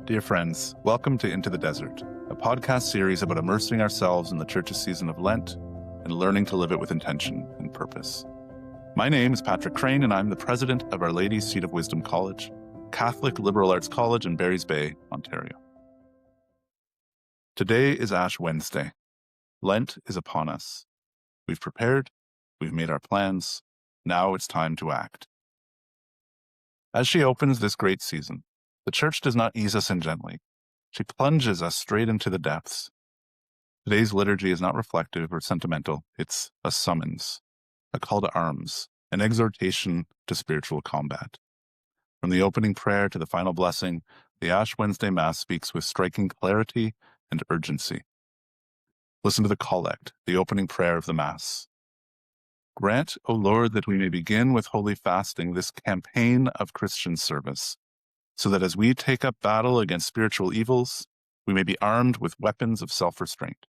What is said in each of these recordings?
Dear friends, welcome to Into the Desert, a podcast series about immersing ourselves in the Church's season of Lent and learning to live it with intention and purpose. My name is Patrick Craine, and I'm the president of Our Lady's Seat of Wisdom College, Catholic liberal arts college in Barry's Bay, Ontario. Today is Ash Wednesday. Lent is upon us. We've prepared, we've made our plans, now it's time to act. As she opens this great season, the Church does not ease us in gently. She plunges us straight into the depths. Today's liturgy is not reflective or sentimental. It's a summons, a call to arms, an exhortation to spiritual combat. From the opening prayer to the final blessing, the Ash Wednesday Mass speaks with striking clarity and urgency. Listen to the collect, the opening prayer of the Mass. Grant, O Lord, that we may begin with holy fasting this campaign of Christian service, so that as we take up battle against spiritual evils, we may be armed with weapons of self-restraint.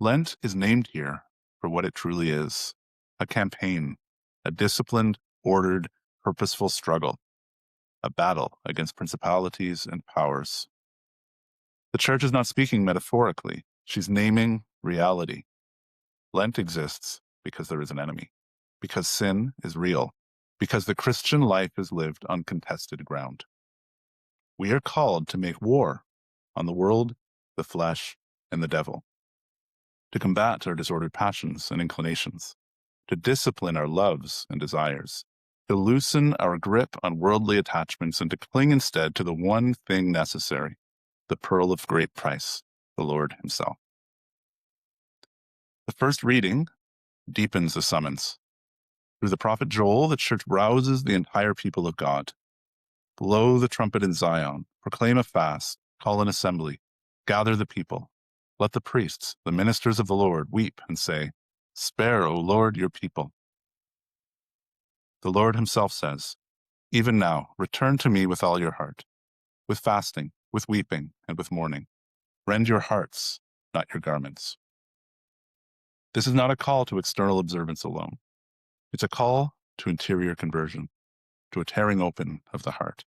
Lent is named here for what it truly is, a campaign, a disciplined, ordered, purposeful struggle, a battle against principalities and powers. The Church is not speaking metaphorically. She's naming reality. Lent exists because there is an enemy, because sin is real, because the Christian life is lived on contested ground. We are called to make war on the world, the flesh, and the devil, to combat our disordered passions and inclinations, to discipline our loves and desires, to loosen our grip on worldly attachments, and to cling instead to the one thing necessary, the pearl of great price, the Lord Himself. The first reading deepens the summons. Through the prophet Joel, the Church rouses the entire people of God. Blow the trumpet in Zion, proclaim a fast, call an assembly, gather the people. Let the priests, the ministers of the Lord, weep and say, "Spare, O Lord, your people." The Lord Himself says, "Even now, return to me with all your heart, with fasting, with weeping, and with mourning. Rend your hearts, not your garments." This is not a call to external observance alone. It's a call to interior conversion, to a tearing open of the heart.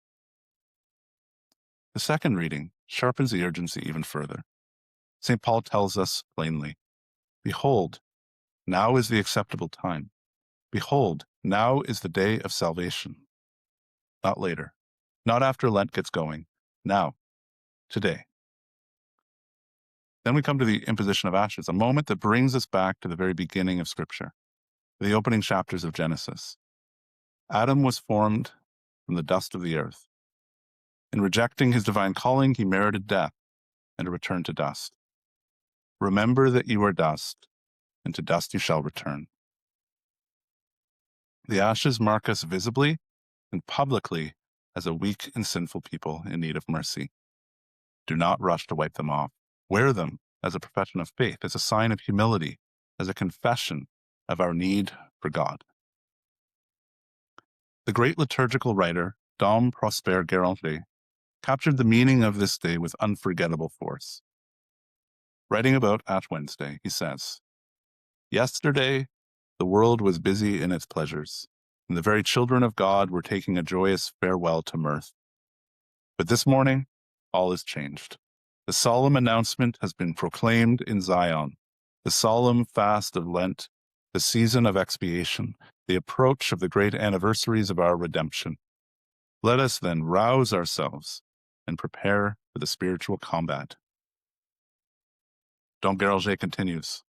The second reading sharpens the urgency even further. St. Paul tells us plainly, "Behold, now is the acceptable time. Behold, now is the day of salvation." Not later, not after Lent gets going, now, today. Then we come to the imposition of ashes, a moment that brings us back to the very beginning of Scripture, the opening chapters of Genesis. Adam was formed from the dust of the earth. In rejecting his divine calling, he merited death and a return to dust. Remember that you are dust, and to dust you shall return. The ashes mark us visibly and publicly as a weak and sinful people in need of mercy. Do not rush to wipe them off. Wear them as a profession of faith, as a sign of humility, as a confession of our need for God. The great liturgical writer, Dom Prosper Guéranger, captured the meaning of this day with unforgettable force. Writing about Ash Wednesday, he says, "Yesterday, the world was busy in its pleasures, and the very children of God were taking a joyous farewell to mirth. But this morning, all is changed. The solemn announcement has been proclaimed in Zion, the solemn fast of Lent, the season of expiation, the approach of the great anniversaries of our redemption. Let us then rouse ourselves and prepare for the spiritual combat." Dom Guéranger continues,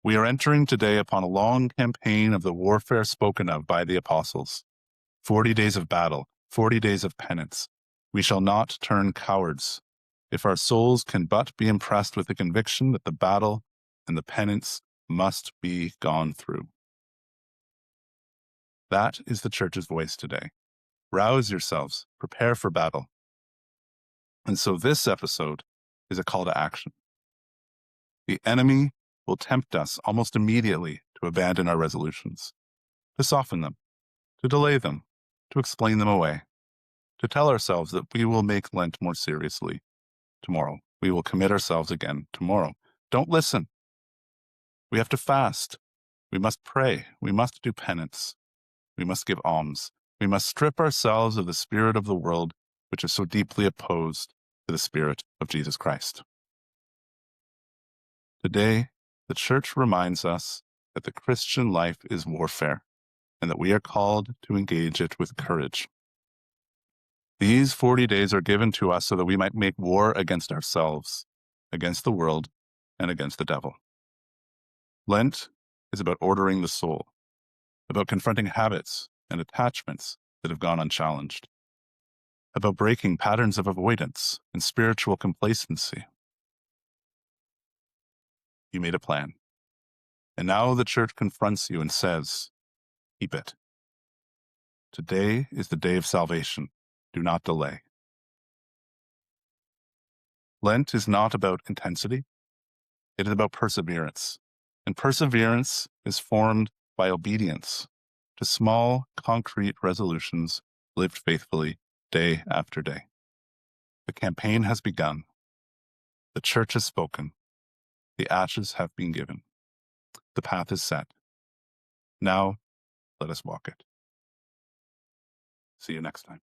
"We are entering today upon a long campaign of the warfare spoken of by the apostles. 40 days of battle, 40 days of penance. We shall not turn cowards. If our souls can but be impressed with the conviction that the battle and the penance must be gone through." That is the Church's voice today. Rouse yourselves, prepare for battle. And so this episode is a call to action. The enemy will tempt us almost immediately to abandon our resolutions, to soften them, to delay them, to explain them away, to tell ourselves that we will make Lent more seriously tomorrow. We will commit ourselves again tomorrow. Don't listen. We have to fast. We must pray. We must do penance. We must give alms. We must strip ourselves of the spirit of the world which is so deeply opposed to the Spirit of Jesus Christ. Today, the Church reminds us that the Christian life is warfare and that we are called to engage it with courage. These 40 days are given to us so that we might make war against ourselves, against the world, and against the devil. Lent is about ordering the soul, about confronting habits and attachments that have gone unchallenged, about breaking patterns of avoidance and spiritual complacency. You made a plan, and now the Church confronts you and says, keep it. Today is the day of salvation. Do not delay. Lent is not about intensity. It is about perseverance. And perseverance is formed by obedience to small, concrete resolutions lived faithfully day after day. The campaign has begun. The Church has spoken. The ashes have been given. The path is set. Now, let us walk it. See you next time.